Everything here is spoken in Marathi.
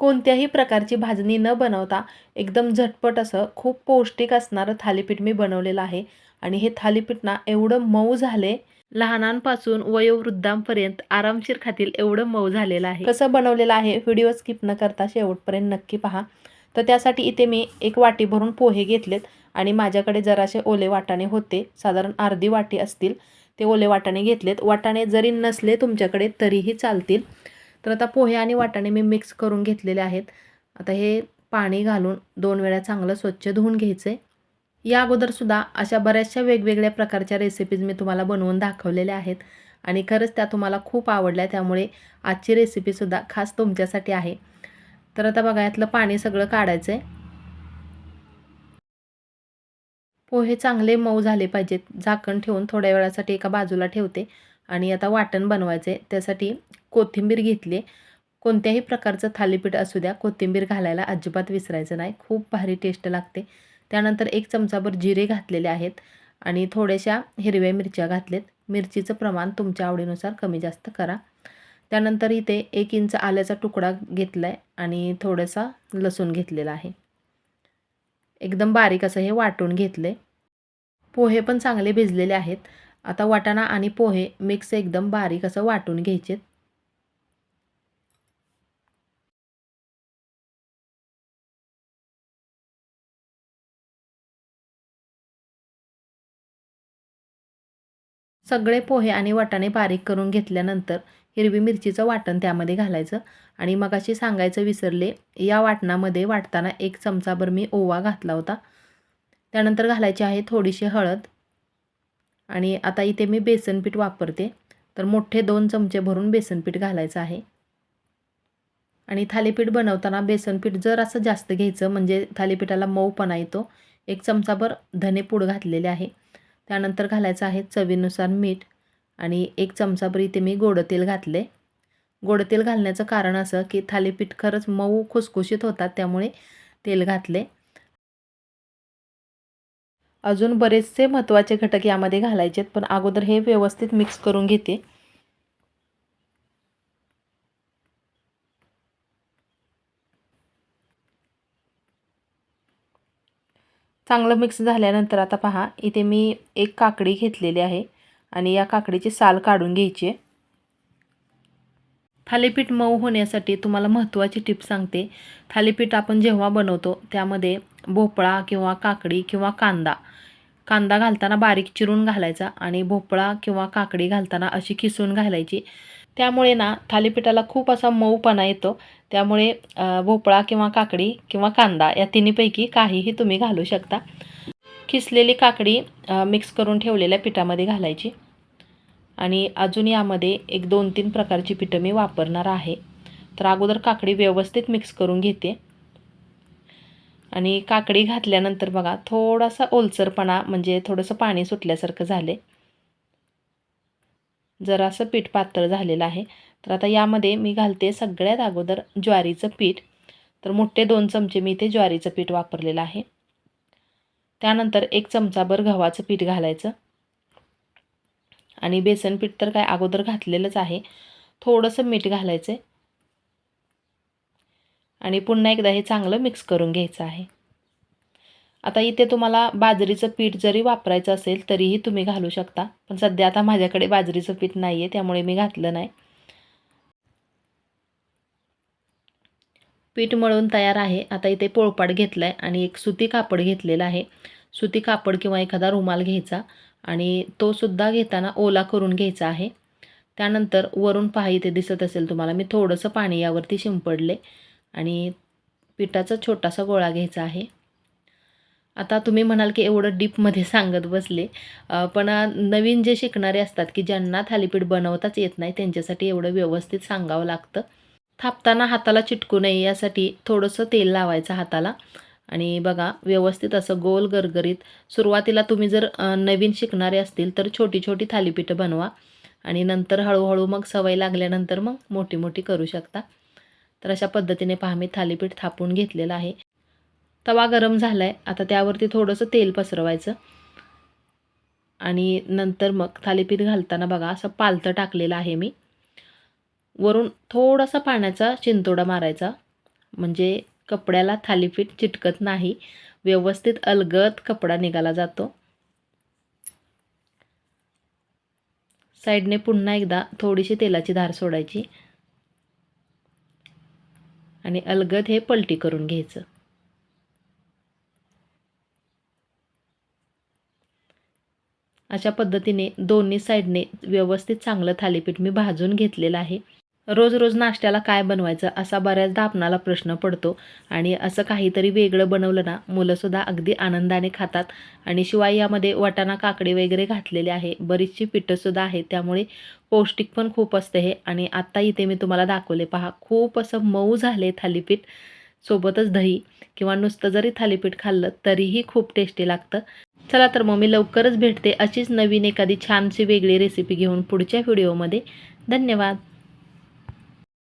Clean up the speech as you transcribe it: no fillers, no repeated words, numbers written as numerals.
कोणत्याही प्रकारची भाजणी न बनवता एकदम झटपट असं खूप पौष्टिक असणारं थालीपीठ मी बनवलेलं आहे. आणि हे थालीपीठ ना एवढं मऊ झाले, लहानांपासून वयोवृद्धांपर्यंत आरामशीर खातील एवढं मऊ झालेलं आहे. कसं बनवलेलं आहे व्हिडिओ स्किप न करता शेवटपर्यंत नक्की पहा. तर त्यासाठी इथे मी एक वाटी भरून पोहे घेतलेत आणि माझ्याकडे जरासे ओले वाटाणे होते, साधारण अर्धी वाटी असतील, ते ओले वाटाणे घेतलेत. वाटाणे जरी नसले तुमच्याकडे तरीही चालतील. तर आता पोहे आणि वाटाणे मी मिक्स करून घेतलेले आहेत. आता हे पाणी घालून 2 वेळा चांगलं स्वच्छ धुवून घ्यायचे. या अगोदरसुद्धा अशा बऱ्याचशा वेगवेगळ्या प्रकारच्या रेसिपीज मी तुम्हाला बनवून दाखवलेल्या आहेत आणि खरंच त्या तुम्हाला खूप आवडल्या, त्यामुळे आजची रेसिपीसुद्धा खास तुमच्यासाठी आहे. तर आता बघा यातलं पाणी सगळं काढायचं आहे. पोहे चांगले मऊ झाले पाहिजेत. झाकण ठेवून थोड्या वेळासाठी एका बाजूला ठेवते आणि आता वाटण बनवायचे. त्यासाठी कोथिंबीर घेतली. कोणत्याही प्रकारचं थालीपीठ असू द्या, कोथिंबीर घालायला अजिबात विसरायचं नाही. खूप भारी टेस्ट लागते. त्यानंतर 1 चमचाभर जिरे घातलेले आहेत आणि थोड्याशा हिरव्या मिरच्या घातलेत. मिरचीचं प्रमाण तुमच्या आवडीनुसार कमी जास्त करा. त्यानंतर इथे 1 इंच आल्याचा तुकडा घेतला आहे आणि थोडासा लसूण घेतलेला आहे. एकदम बारीक असं हे वाटून घेतले. पोहे पण चांगले भिजलेले आहेत. आता वाटाणा आणि पोहे मिक्स एकदम बारीक असं वाटून घ्यायचे. सगळे पोहे आणि वाटाणे बारीक करून घेतल्यानंतर हिरवी मिरचीचं वाटण त्यामध्ये घालायचं आणि मगाशी सांगायचं विसरले, या वाटणामध्ये वाटताना 1 चमचाभर मी ओवा घातला होता. त्यानंतर घालायची आहे थोडीशी हळद आणि आता इथे मी बेसनपीठ वापरते. तर मोठे 2 चमचे भरून बेसनपीठ घालायचं आहे. आणि थालीपीठ बनवताना बेसनपीठ जर असं जास्त घ्यायचं म्हणजे थालीपीठाला मऊपणा येतो. 1 चमचाभर धनेपूड घातलेले आहे. त्यानंतर घालायचं आहे चवीनुसार मीठ आणि 1 चमचाभर इथे मी गोडं तेल घातले. गोडं तेल घालण्याचं कारण असं की थालीपीठ खरंच मऊ खुसखुशीत होतात, त्यामुळे तेल घातले. अजून बरेचसे महत्त्वाचे घटक यामध्ये घालायचे आहेत, पण अगोदर हे व्यवस्थित मिक्स करून घेते. चांगलं मिक्स झाल्यानंतर आता पहा, इथे मी एक काकडी घेतलेली आहे आणि या काकडीची साल काढून घ्यायची आहे. थालीपीठ मऊ होण्यासाठी तुम्हाला महत्त्वाची टिप सांगते. थालीपीठ आपण जेव्हा बनवतो त्यामध्ये भोपळा किंवा काकडी किंवा कांदा घालताना बारीक चिरून घालायचा आणि भोपळा किंवा काकडी घालताना अशी किसून घालायची. त्यामुळे ना थालीपीठाला खूप असा मऊपणा येतो. त्यामुळे भोपळा किंवा काकडी किंवा कांदा या तिन्हीपैकी काहीही तुम्ही घालू शकता. किसलेली काकडी मिक्स करून ठेवलेल्या पिठामध्ये घालायची आणि अजून यामध्ये 1-2-3 प्रकारची पिठं मी वापरणार आहे. तर अगोदर काकडी व्यवस्थित मिक्स करून घेते आणि काकडी घातल्यानंतर बघा थोडासा ओलसरपणा म्हणजे थोडंसं पाणी सुटल्यासारखं झाले. जरासं पीठ पातळ झालेलं आहे. तर आता यामध्ये मी घालते सगळ्यात अगोदर ज्वारीचं पीठ. तर मोठे 2 चमचे मी इथे ज्वारीचं पीठ वापरलेलं आहे. त्यानंतर 1 चमचाभर गव्हाचं पीठ घालायचं आणि बेसन पीठ तर काय अगोदर घातलेलंच आहे. थोडंसं मीठ घालायचं आणि पुन्हा एकदा हे चांगलं मिक्स करून घ्यायचं आहे. आता इथे तुम्हाला बाजरीचं पीठ जरी वापरायचं असेल तरीही तुम्ही घालू शकता, पण सध्या आता माझ्याकडे बाजरीचं पीठ नाही आहे, त्यामुळे मी घातलं नाही. पीठ मळून तयार आहे. आता इथे पोळपाट घेतला आहे आणि एक सुती कापड घेतलेला आहे. सुती कापड किंवा एखादा रुमाल घ्यायचा आणि तो सुद्धा घेताना ओला करून घ्यायचा आहे. त्यानंतर वरून पहा, इथे दिसत असेल तुम्हाला, मी थोडंसं पाणी यावरती शिंपडले आणि पिठाचा छोटासा गोळा घ्यायचा आहे. आता तुम्ही म्हणाल की एवढं डीपमध्ये सांगत बसले, पण नवीन जे शिकणारे असतात की ज्यांना थालीपीठ बनवताच येत नाही त्यांच्यासाठी एवढं व्यवस्थित सांगावं लागतं. थापताना हाताला चिटकू नये यासाठी थोडंसं तेल लावायचं हाताला आणि बघा व्यवस्थित असं गोल गरगरीत. सुरुवातीला तुम्ही जर नवीन शिकणारे असतील तर छोटी छोटी थालीपीठं बनवा आणि नंतर हळूहळू मग सवय लागल्यानंतर मग मोठी मोठी करू शकता. तर अशा पद्धतीने पहा, मी थालीपीठ थापून घेतलेलं आहे. तवा गरम झाला आहे. आता त्यावरती थोडंसं तेल पसरवायचं आणि नंतर मग थालीपीठ घालताना बघा असं पालतं टाकलेलं आहे मी. वरून थोडासा पाण्याचा शिंतोडा मारायचा म्हणजे कपड्याला थालीपीठ चिटकत नाही, व्यवस्थित अलगद कपडा निघाला जातो. साईडने पुन्हा एकदा थोडीशी तेलाची धार सोडायची आणि अलगद हे पलटी करून घ्यायचं. अशा पद्धतीने दोन्ही साईडने व्यवस्थित चांगलं थालीपीठ मी भाजून घेतलेलं आहे. रोज रोज नाश्त्याला काय बनवायचं असा बऱ्याचदा आपणाला प्रश्न पडतो आणि असं काहीतरी वेगळं बनवलं ना मुलंसुद्धा अगदी आनंदाने खातात. आणि शिवाय यामध्ये वाटाणा काकडे वगैरे घातलेले आहे, बरीचशी पिठंसुद्धा आहेत, त्यामुळे पौष्टिक पण खूप असते हे. आणि आत्ता इथे मी तुम्हाला दाखवले पहा, खूप असं मऊ झाले थालीपीठ. सोबतच दही किंवा नुसतं जरी थालीपीठ खाल्लं तरीही खूप टेस्टी लागतं. चला तर मग मी लवकरच भेटते अशीच नवीन एखादी छानशी वेगळी रेसिपी घेऊन पुढच्या व्हिडिओमध्ये. धन्यवाद.